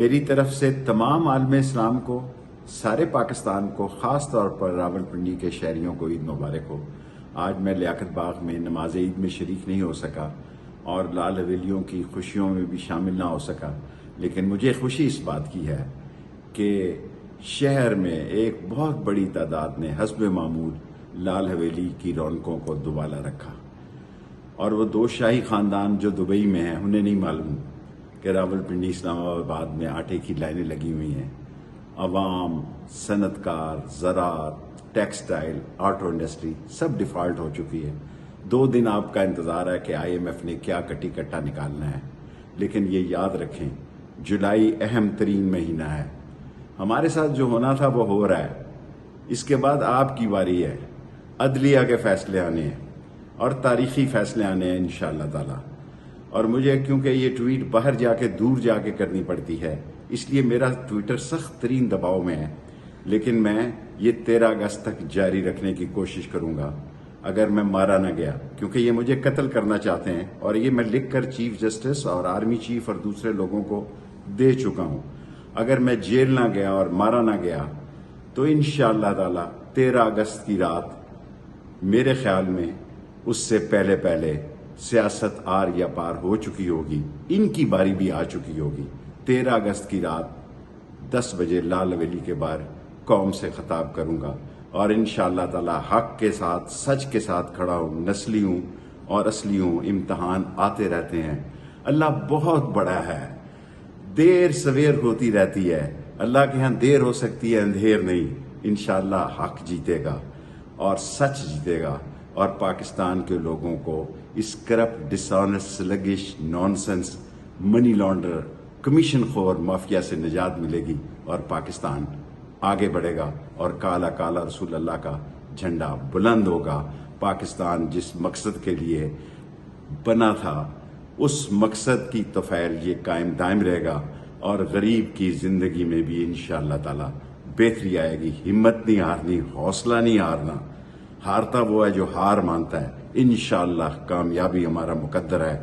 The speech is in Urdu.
میری طرف سے تمام عالم اسلام کو، سارے پاکستان کو، خاص طور پر راولپنڈی کے شہریوں کو عید مبارک ہو۔ آج میں لیاقت باغ میں نماز عید میں شریک نہیں ہو سکا اور لال حویلیوں کی خوشیوں میں بھی شامل نہ ہو سکا، لیکن مجھے خوشی اس بات کی ہے کہ شہر میں ایک بہت بڑی تعداد نے حسب معمول لال حویلی کی رونقوں کو دوبالا رکھا، اور وہ دو شاہی خاندان جو دبئی میں ہیں انہیں نہیں معلوم کہ راولپنڈی اسلام آباد میں آٹے کی لائنیں لگی ہوئی ہیں۔ عوام، صنعت کار، زراعت، ٹیکسٹائل، آٹو انڈسٹری سب ڈیفالٹ ہو چکی ہے۔ 2 دن آپ کا انتظار ہے کہ IMF نے کیا کٹی کٹا نکالنا ہے، لیکن یہ یاد رکھیں جولائی اہم ترین مہینہ ہے۔ ہمارے ساتھ جو ہونا تھا وہ ہو رہا ہے، اس کے بعد آپ کی باری ہے۔ عدلیہ کے فیصلے آنے ہیں اور تاریخی فیصلے آنے ہیں انشاءاللہ تعالی۔ اور مجھے کیونکہ یہ ٹویٹ باہر جا کے دور جا کے کرنی پڑتی ہے، اس لیے میرا ٹویٹر سخت ترین دباؤ میں ہے، لیکن میں یہ 13 اگست تک جاری رکھنے کی کوشش کروں گا اگر میں مارا نہ گیا، کیونکہ یہ مجھے قتل کرنا چاہتے ہیں، اور یہ میں لکھ کر چیف جسٹس اور آرمی چیف اور دوسرے لوگوں کو دے چکا ہوں۔ اگر میں جیل نہ گیا اور مارا نہ گیا تو انشاءاللہ تعالی 13 اگست کی رات میرے خیال میں اس سے پہلے سیاست آر یا پار ہو چکی ہوگی، ان کی باری بھی آ چکی ہوگی۔ 13 اگست کی رات 10 بجے لال حویلی کے باہر قوم سے خطاب کروں گا، اور انشاءاللہ تعالی حق کے ساتھ، سچ کے ساتھ کھڑا ہوں۔ نسلی ہوں اور اصلی ہوں، امتحان آتے رہتے ہیں۔ اللہ بہت بڑا ہے، دیر سویر ہوتی رہتی ہے، اللہ کے ہاں دیر ہو سکتی ہے، اندھیر نہیں۔ انشاءاللہ حق جیتے گا اور سچ جیتے گا، اور پاکستان کے لوگوں کو اس کرپٹ، ڈس آنیسٹ، سلگش، نانسنس، منی لانڈر، کمیشن خور مافیا سے نجات ملے گی، اور پاکستان آگے بڑھے گا، اور کالا کالا رسول اللہ کا جھنڈا بلند ہوگا۔ پاکستان جس مقصد کے لیے بنا تھا اس مقصد کی توفیل یہ قائم دائم رہے گا، اور غریب کی زندگی میں بھی انشاءاللہ تعالی بہتری آئے گی۔ ہمت نہیں ہارنی، حوصلہ نہیں ہارنا۔ ہارتا وہ ہے جو ہار مانتا ہے۔ انشاءاللہ کامیابی ہمارا مقدر ہے۔